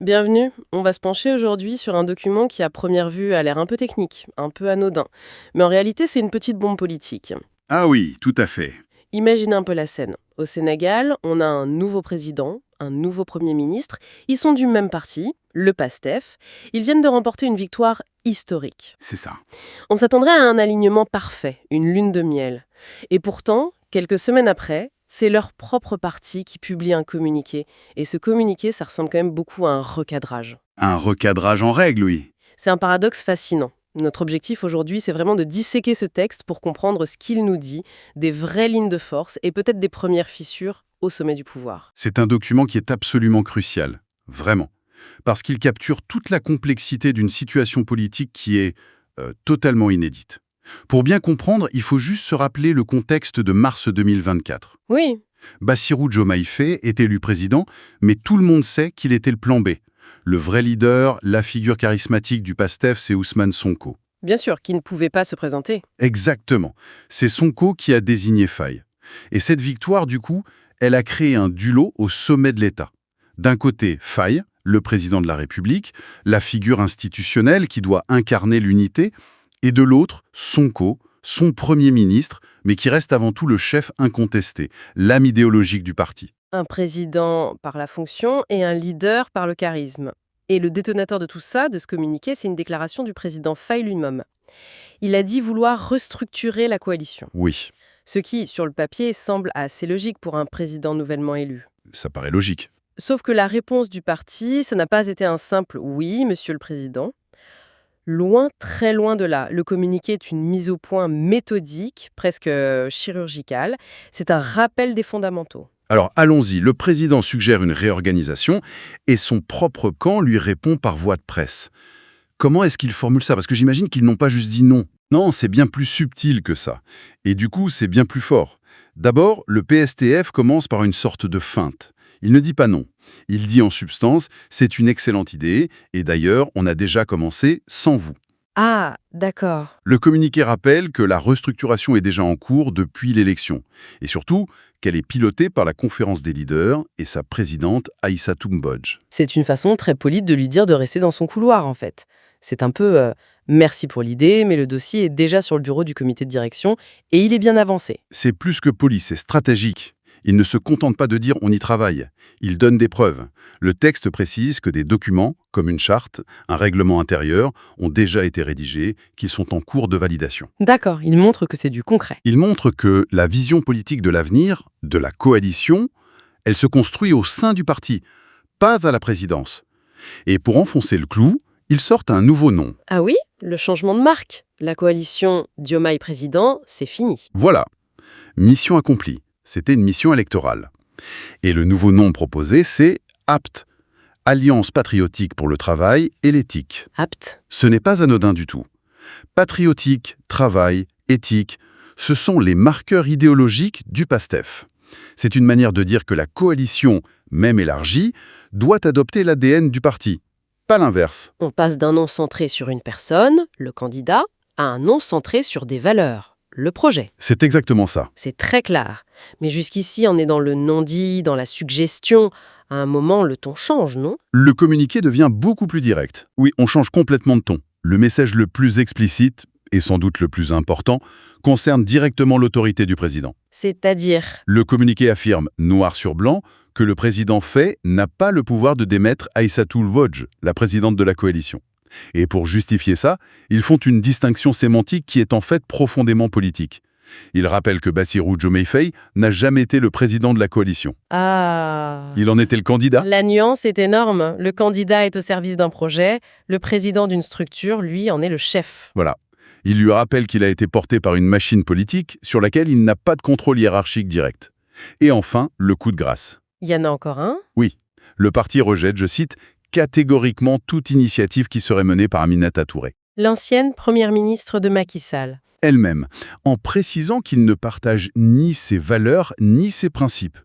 Bienvenue, on va se pencher aujourd'hui sur un document qui à première vue a l'air un peu technique, un peu anodin. Mais en réalité c'est une petite bombe politique. Ah oui, tout à fait. Imaginez un peu la scène. Au Sénégal, on a un nouveau président, un nouveau Premier ministre. Ils sont du même parti, le PASTEF. Ils viennent de remporter une victoire historique. C'est ça. On s'attendrait à un alignement parfait, une lune de miel. Et pourtant, quelques semaines après, c'est leur propre parti qui publie un communiqué. Et ce communiqué, ça ressemble quand même beaucoup à un recadrage. Un recadrage en règle, oui. C'est un paradoxe fascinant. Notre objectif aujourd'hui, c'est vraiment de disséquer ce texte pour comprendre ce qu'il nous dit, des vraies lignes de force et peut-être des premières fissures au sommet du pouvoir. C'est un document qui est absolument crucial. Vraiment. Parce qu'il capture toute la complexité d'une situation politique qui est totalement inédite. Pour bien comprendre, il faut juste se rappeler le contexte de mars 2024. Oui, Bassirou Diomaye Faye est élu président, mais tout le monde sait qu'il était le plan B. Le vrai leader, la figure charismatique du PASTEF, c'est Ousmane Sonko. bien sûr, qui ne pouvait pas se présenter. Exactement. C'est Sonko qui a désigné Faye. Et cette victoire, du coup, elle a créé un duo au sommet de l'État. D'un côté, Faye, le président de la République, la figure institutionnelle qui doit incarner l'unité, et de l'autre, Sonko, son Premier ministre, mais qui reste avant tout le chef incontesté, l'âme idéologique du parti. Un président par la fonction et un leader par le charisme. Et le détonateur de tout ça, de ce communiqué, c'est une déclaration du président Faye lui-même. Il a dit vouloir restructurer la coalition. Oui, Ce qui, sur le papier, semble assez logique pour un président nouvellement élu. ça paraît logique. Sauf que la réponse du parti, ça n'a pas été un simple «oui, monsieur le président». Loin, très loin de là. Le communiqué est une mise au point méthodique, presque chirurgicale. C'est un rappel des fondamentaux. Alors allons-y, le président suggère une réorganisation et son propre camp lui répond par voie de presse. Comment est-ce qu'il formule ça? Parce que j'imagine qu'ils n'ont pas juste dit non. Non, c'est bien plus subtil que ça. Et du coup, c'est bien plus fort. D'abord, le PSTF commence par une sorte de feinte. Il ne dit pas non. Il dit en substance, c'est une excellente idée, et d'ailleurs, on a déjà commencé sans vous. Ah, d'accord. Le communiqué rappelle que la restructuration est déjà en cours depuis l'élection, et surtout qu'elle est pilotée par la conférence des leaders et sa présidente Aïssatou Mbodj. C'est une façon très polie de lui dire de rester dans son couloir, en fait. C'est un peu merci pour l'idée, mais le dossier est déjà sur le bureau du comité de direction et il est bien avancé. C'est plus que poli, c'est stratégique. Il ne se contente pas de dire on y travaille. Il donne des preuves. Le texte précise que des documents, comme une charte, un règlement intérieur, ont déjà été rédigés, qu'ils sont en cours de validation. D'accord, il montre que c'est du concret. Il montre que la vision politique de l'avenir, de la coalition, elle se construit au sein du parti, pas à la présidence. Et pour enfoncer le clou, ils sortent un nouveau nom. Ah oui, le changement de marque. La coalition Diomaye président, c'est fini. Voilà. Mission accomplie. C'était une mission électorale. Et le nouveau nom proposé, c'est APT, Alliance patriotique pour le travail et l'éthique. Apte. Ce n'est pas anodin du tout. Patriotique, travail, éthique, ce sont les marqueurs idéologiques du PASTEF. C'est une manière de dire que la coalition, même élargie, doit adopter l'ADN du parti, pas l'inverse. On passe d'un nom centré sur une personne, le candidat, à un nom centré sur des valeurs, le projet. C'est exactement ça. C'est très clair. Mais jusqu'ici, on est dans le non-dit, dans la suggestion. À un moment, le ton change, non? Le communiqué devient beaucoup plus direct. Oui, on change complètement de ton. Le message le plus explicite, et sans doute le plus important, concerne directement l'autorité du président. C'est-à-dire? Le communiqué affirme, noir sur blanc, que le président Faye n'a pas le pouvoir de démettre Aïssatou Mbodj, la présidente de la coalition. Et pour justifier ça, ils font une distinction sémantique qui est en fait profondément politique. Ils rappellent que Bassirou Diomaye Faye n'a jamais été le président de la coalition. Ah. Il en était le candidat. La nuance est énorme. Le candidat est au service d'un projet, le président d'une structure, lui, en est le chef. Voilà. Il lui rappelle qu'il a été porté par une machine politique sur laquelle il n'a pas de contrôle hiérarchique direct. Et enfin, le coup de grâce. Il y en a encore un? Oui, le parti rejette, je cite, catégoriquement toute initiative qui serait menée par Aminata Touré. L'ancienne première ministre de Macky Sall. Elle-même, en précisant qu'il ne partage ni ses valeurs ni ses principes.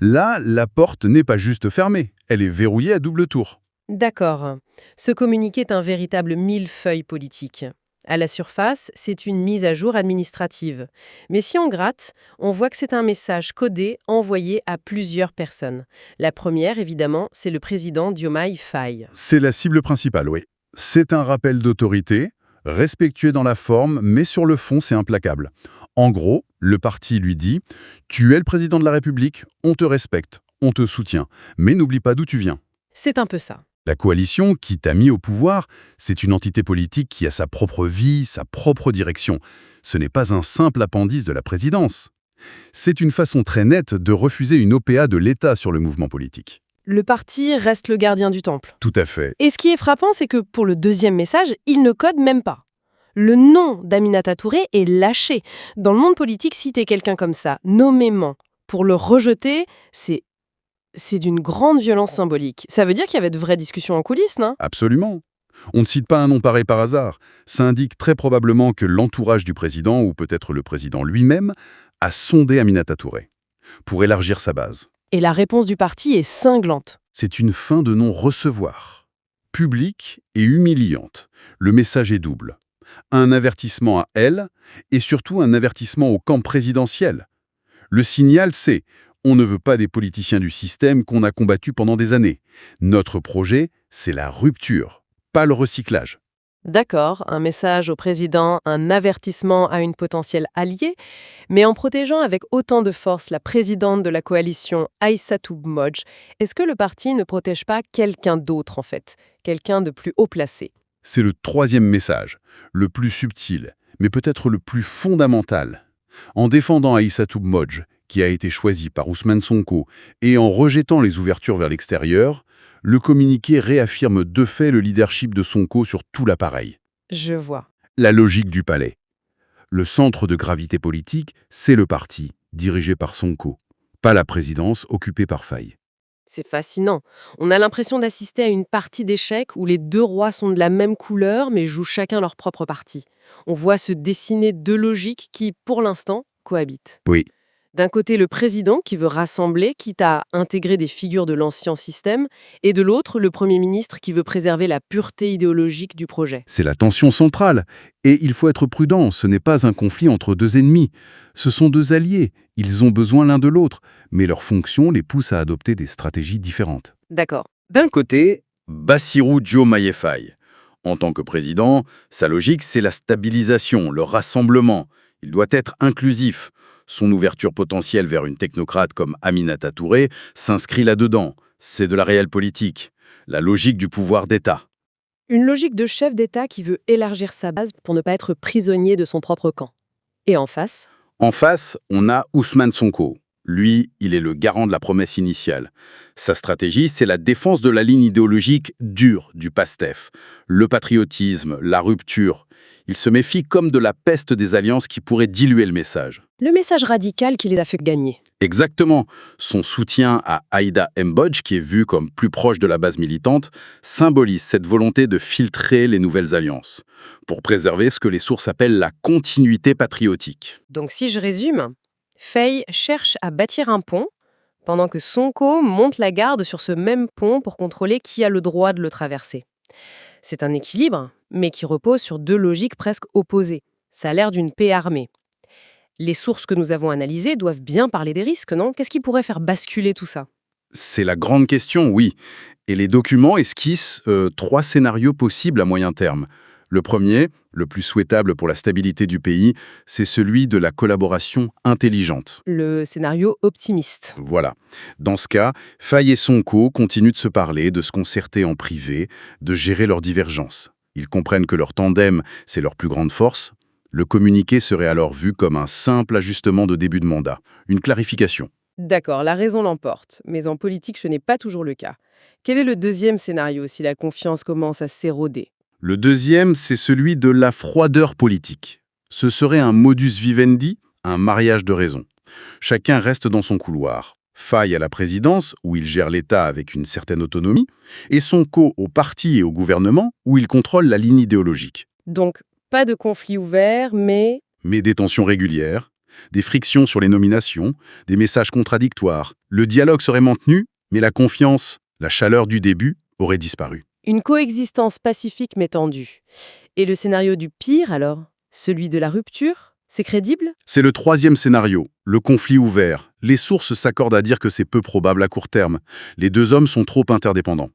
Là, la porte n'est pas juste fermée, elle est verrouillée à double tour. D'accord. Ce communiqué est un véritable millefeuille politique. À la surface, c'est une mise à jour administrative. Mais si on gratte, on voit que c'est un message codé envoyé à plusieurs personnes. La première, évidemment, c'est le président Diomaye Faye. C'est la cible principale, oui. C'est un rappel d'autorité, respectueux dans la forme, mais sur le fond, c'est implacable. En gros, le parti lui dit « Tu es le président de la République, on te respecte, on te soutient, mais n'oublie pas d'où tu viens ». C'est un peu ça. La coalition qui t'a mis au pouvoir, c'est une entité politique qui a sa propre vie, sa propre direction. Ce n'est pas un simple appendice de la présidence. C'est une façon très nette de refuser une OPA de l'État sur le mouvement politique. Le parti reste le gardien du temple. Tout à fait. Et ce qui est frappant, c'est que pour le deuxième message, il ne code même pas. Le nom d'Aminata Touré est lâché. Dans le monde politique, citer quelqu'un comme ça, nommément, pour le rejeter, c'est d'une grande violence symbolique. Ça veut dire qu'il y avait de vraies discussions en coulisses, non? Absolument. On ne cite pas un nom pareil par hasard. Ça indique très probablement que l'entourage du président, ou peut-être le président lui-même, a sondé Aminata Touré pour élargir sa base. Et la réponse du parti est cinglante. C'est une fin de non-recevoir. Publique et humiliante. Le message est double. Un avertissement à elle et surtout un avertissement au camp présidentiel. Le signal, c'est « on ne veut pas des politiciens du système qu'on a combattu pendant des années. Notre projet, c'est la rupture, pas le recyclage. » D'accord, un message au président, un avertissement à une potentielle alliée, mais en protégeant avec autant de force la présidente de la coalition, Aïssatou Mbodj, est-ce que le parti ne protège pas quelqu'un d'autre en fait, quelqu'un de plus haut placé? C'est le troisième message, le plus subtil, mais peut-être le plus fondamental. En défendant Aïssatou Mbodj, qui a été choisi par Ousmane Sonko, et en rejetant les ouvertures vers l'extérieur, le communiqué réaffirme de fait le leadership de Sonko sur tout l'appareil. Je vois. La logique du palais. Le centre de gravité politique, c'est le parti, dirigé par Sonko, pas la présidence occupée par Faye. C'est fascinant. On a l'impression d'assister à une partie d'échecs où les deux rois sont de la même couleur mais jouent chacun leur propre partie. On voit se dessiner deux logiques qui, pour l'instant, cohabitent. Oui, D'un côté, le président qui veut rassembler, quitte à intégrer des figures de l'ancien système, et de l'autre, le Premier ministre qui veut préserver la pureté idéologique du projet. c'est la tension centrale. Et il faut être prudent, ce n'est pas un conflit entre deux ennemis. Ce sont deux alliés, ils ont besoin l'un de l'autre, mais leur fonction les pousse à adopter des stratégies différentes. D'accord. D'un côté, Bassirou Diomaye Faye. En tant que président, sa logique, c'est la stabilisation, le rassemblement. Il doit être inclusif. Son ouverture potentielle vers une technocrate comme Aminata Touré s'inscrit là-dedans. C'est de la réelle politique, la logique du pouvoir d'État. Une logique de chef d'État qui veut élargir sa base pour ne pas être prisonnier de son propre camp. Et en face, En face, on a Ousmane Sonko. Lui, il est le garant de la promesse initiale. Sa stratégie, c'est la défense de la ligne idéologique dure du PASTEF. Le patriotisme, la rupture. Il se méfie comme de la peste des alliances qui pourraient diluer le message. le message radical qui les a fait gagner. Exactement. Son soutien à Aïda Mbodj, qui est vu comme plus proche de la base militante, symbolise cette volonté de filtrer les nouvelles alliances, pour préserver ce que les sources appellent la continuité patriotique. Donc si je résume, Faye cherche à bâtir un pont, pendant que Sonko monte la garde sur ce même pont pour contrôler qui a le droit de le traverser. C'est un équilibre, mais qui repose sur deux logiques presque opposées. Ça a l'air d'une paix armée. Les sources que nous avons analysées doivent bien parler des risques, non? Qu'est-ce qui pourrait faire basculer tout ça? C'est la grande question, oui. Et les documents esquissent 3 scénarios possibles à moyen terme. Le premier, le plus souhaitable pour la stabilité du pays, c'est celui de la collaboration intelligente. Le scénario optimiste. Voilà. Dans ce cas, Faye et Sonko continuent de se parler, de se concerter en privé, de gérer leurs divergences. Ils comprennent que leur tandem, c'est leur plus grande force. Le communiqué serait alors vu comme un simple ajustement de début de mandat, une clarification. D'accord, la raison l'emporte, mais en politique, ce n'est pas toujours le cas. Quel est le deuxième scénario si la confiance commence à s'éroder? Le deuxième, c'est celui de la froideur politique. Ce serait un modus vivendi, un mariage de raison. Chacun reste dans son couloir. Faye à la présidence, où il gère l'État avec une certaine autonomie, et Sonko au parti et au gouvernement, où il contrôle la ligne idéologique. Donc, pas de conflit ouvert, mais Mais des tensions régulières, des frictions sur les nominations, des messages contradictoires. Le dialogue serait maintenu, mais la confiance, la chaleur du début, aurait disparu. Une coexistence pacifique mais tendue. Et le scénario du pire, alors? Celui de la rupture? C'est crédible? C'est le troisième scénario, le conflit ouvert. Les sources s'accordent à dire que c'est peu probable à court terme. Les deux hommes sont trop interdépendants.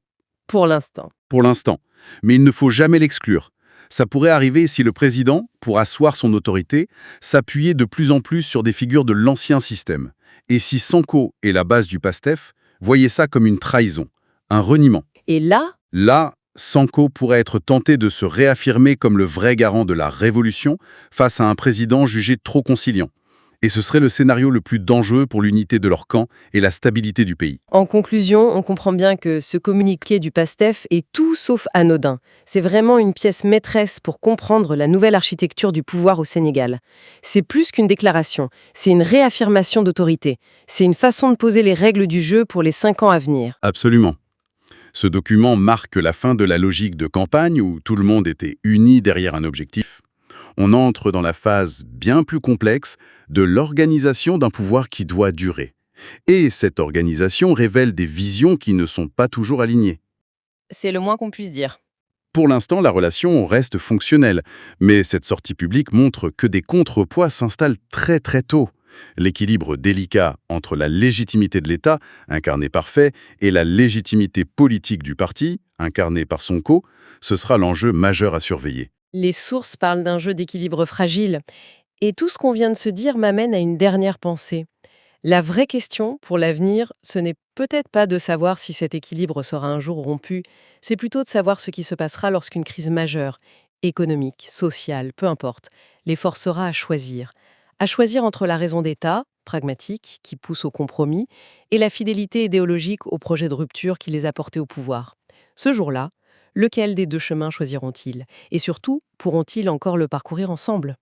Pour l'instant. Pour l'instant. Mais il ne faut jamais l'exclure. Ça pourrait arriver si le président, pour asseoir son autorité, s'appuyait de plus en plus sur des figures de l'ancien système. Et si Sanko et la base du PASTEF voyaient ça comme une trahison, un reniement. Et là, Là, Sanko pourrait être tenté de se réaffirmer comme le vrai garant de la révolution face à un président jugé trop conciliant. Et ce serait le scénario le plus dangereux pour l'unité de leur camp et la stabilité du pays. en conclusion, on comprend bien que ce communiqué du PASTEF est tout sauf anodin. C'est vraiment une pièce maîtresse pour comprendre la nouvelle architecture du pouvoir au Sénégal. C'est plus qu'une déclaration, c'est une réaffirmation d'autorité. C'est une façon de poser les règles du jeu pour les 5 ans à venir. Absolument. Ce document marque la fin de la logique de campagne où tout le monde était uni derrière un objectif. On entre dans la phase bien plus complexe de l'organisation d'un pouvoir qui doit durer. Et cette organisation révèle des visions qui ne sont pas toujours alignées. C'est le moins qu'on puisse dire. Pour l'instant, la relation reste fonctionnelle, mais cette sortie publique montre que des contrepoids s'installent très très tôt. L'équilibre délicat entre la légitimité de l'État, incarnée par Faye, et la légitimité politique du parti, incarnée par Sonko, ce sera l'enjeu majeur à surveiller. Les sources parlent d'un jeu d'équilibre fragile. Et tout ce qu'on vient de se dire m'amène à une dernière pensée. La vraie question pour l'avenir, ce n'est peut-être pas de savoir si cet équilibre sera un jour rompu, c'est plutôt de savoir ce qui se passera lorsqu'une crise majeure, économique, sociale, peu importe, les forcera à choisir. À choisir entre la raison d'État, pragmatique, qui pousse au compromis, et la fidélité idéologique au projet de rupture qui les a portés au pouvoir. Ce jour-là, lequel des deux chemins choisiront-ils? Et surtout, pourront-ils encore le parcourir ensemble?